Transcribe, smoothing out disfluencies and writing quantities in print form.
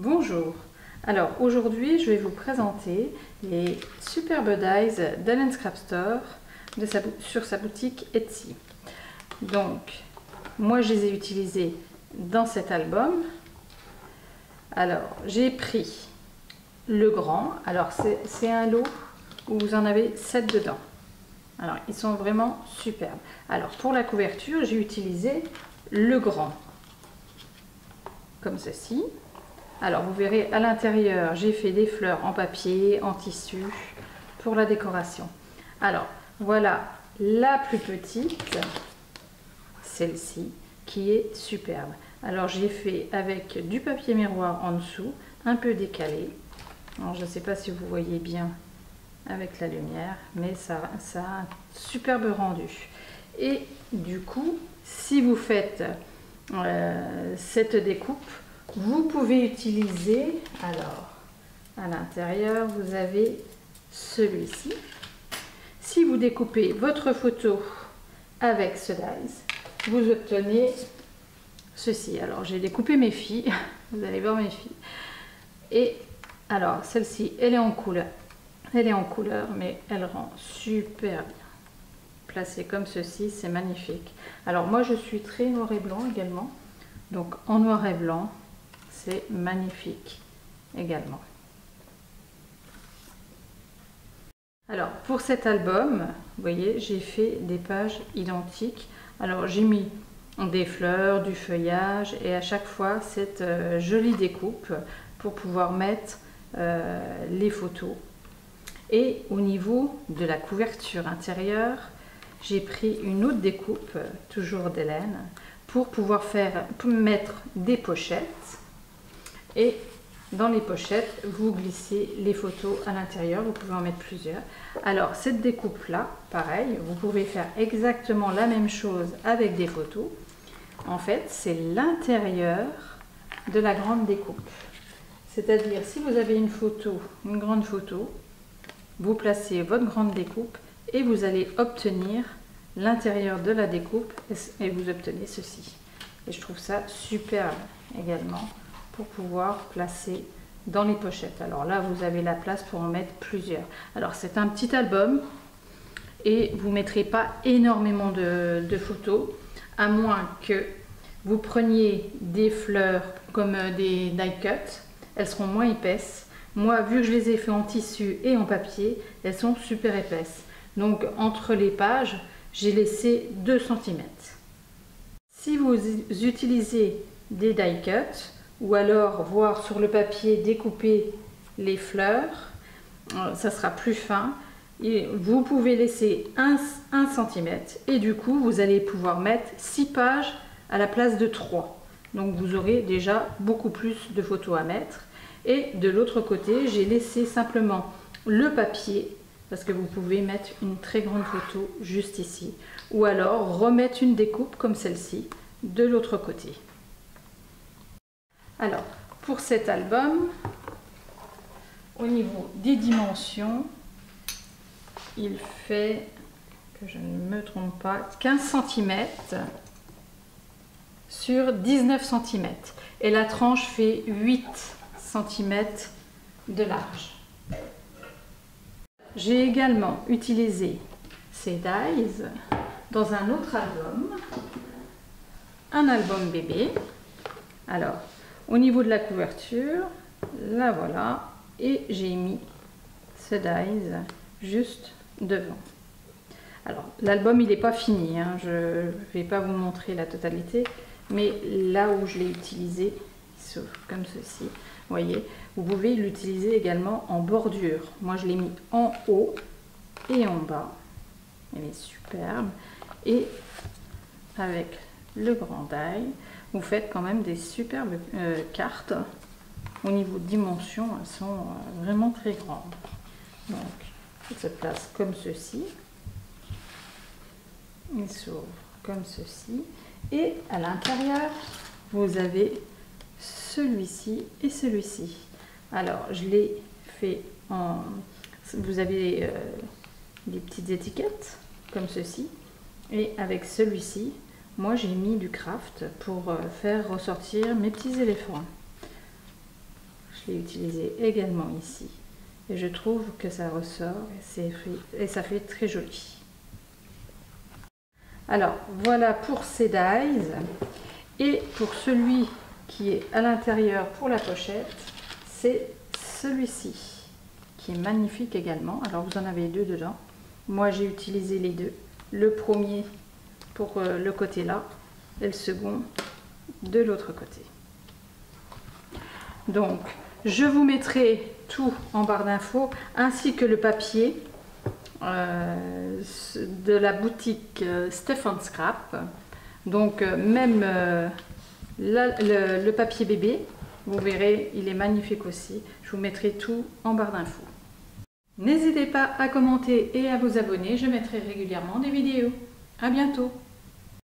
Bonjour, alors aujourd'hui je vais vous présenter les Superbe Dies d'Allen Scrap Store sur sa boutique Etsy. Donc moi je les ai utilisés dans cet album. Alors j'ai pris le grand, alors c'est un lot où vous en avez 7 dedans. Alors ils sont vraiment superbes. Alors pour la couverture j'ai utilisé le grand comme ceci. Alors vous verrez à l'intérieur j'ai fait des fleurs en papier, en tissu pour la décoration. Alors voilà la plus petite, celle-ci qui est superbe. Alors j'ai fait avec du papier miroir en dessous, un peu décalé. Alors je ne sais pas si vous voyez bien avec la lumière, mais ça a un superbe rendu. Et du coup, si vous faites cette découpe, vous pouvez utiliser, alors à l'intérieur vous avez celui-ci. Si vous découpez votre photo avec ce dies, vous obtenez ceci. Alors j'ai découpé mes filles, vous allez voir mes filles. Et alors celle-ci, elle est en couleur, mais elle rend super bien. Placée comme ceci, c'est magnifique. Alors moi je suis très noir et blanc également, donc en noir et blanc. C'est magnifique également. Alors pour cet album, vous voyez, j'ai fait des pages identiques. Alors j'ai mis des fleurs, du feuillage et à chaque fois cette jolie découpe pour pouvoir mettre les photos. Et au niveau de la couverture intérieure, j'ai pris une autre découpe, toujours d'Hélène, pour pouvoir mettre des pochettes. Et dans les pochettes, vous glissez les photos à l'intérieur, vous pouvez en mettre plusieurs. Alors cette découpe là, pareil, vous pouvez faire exactement la même chose avec des photos. En fait, c'est l'intérieur de la grande découpe. C'est-à-dire, si vous avez une photo, une grande photo, vous placez votre grande découpe et vous allez obtenir l'intérieur de la découpe et vous obtenez ceci. Et je trouve ça superbe également pour pouvoir placer dans les pochettes. Alors là, vous avez la place pour en mettre plusieurs. Alors c'est un petit album et vous ne mettrez pas énormément de photos, à moins que vous preniez des fleurs comme des die cut. Elles seront moins épaisses. Moi, vu que je les ai fait en tissu et en papier, elles sont super épaisses. Donc entre les pages, j'ai laissé 2 cm. Si vous utilisez des die cut, ou alors voir sur le papier découper les fleurs, ça sera plus fin. Et vous pouvez laisser 1 cm et du coup vous allez pouvoir mettre 6 pages à la place de 3. Donc vous aurez déjà beaucoup plus de photos à mettre. Et de l'autre côté, j'ai laissé simplement le papier parce que vous pouvez mettre une très grande photo juste ici. Ou alors remettre une découpe comme celle-ci de l'autre côté. Alors, pour cet album, au niveau des dimensions, il fait, que je ne me trompe pas, 15 cm sur 19 cm. Et la tranche fait 8 cm de large. J'ai également utilisé ces dies dans un autre album, un album bébé. Alors, au niveau de la couverture, la voilà, et j'ai mis ce dies juste devant. Alors l'album il n'est pas fini, hein, je ne vais pas vous montrer la totalité, mais là où je l'ai utilisé, il s'ouvre comme ceci. Vous voyez, vous pouvez l'utiliser également en bordure. Moi je l'ai mis en haut et en bas, elle est superbe, et avec le grand die, vous faites quand même des superbes cartes. Au niveau de dimension, elles sont vraiment très grandes. Donc, il se place comme ceci. Il s'ouvre comme ceci. Et à l'intérieur, vous avez celui-ci et celui-ci. Alors, je l'ai fait en... Vous avez des petites étiquettes comme ceci. Et avec celui-ci, moi j'ai mis du craft pour faire ressortir mes petits éléphants. l'ai utilisé également ici. Et je trouve que ça ressort et ça fait très joli. Alors voilà pour ces dies. Et pour celui qui est à l'intérieur pour la pochette, c'est celui-ci qui est magnifique également. Alors vous en avez deux dedans. Moi j'ai utilisé les deux. Le premier pour le côté là et le second de l'autre côté. Donc je vous mettrai tout en barre d'infos ainsi que le papier de la boutique Stefan Scrap. Donc même le papier bébé, vous verrez, il est magnifique aussi. Je vous mettrai tout en barre d'infos. N'hésitez pas à commenter et à vous abonner, je mettrai régulièrement des vidéos. À bientôt!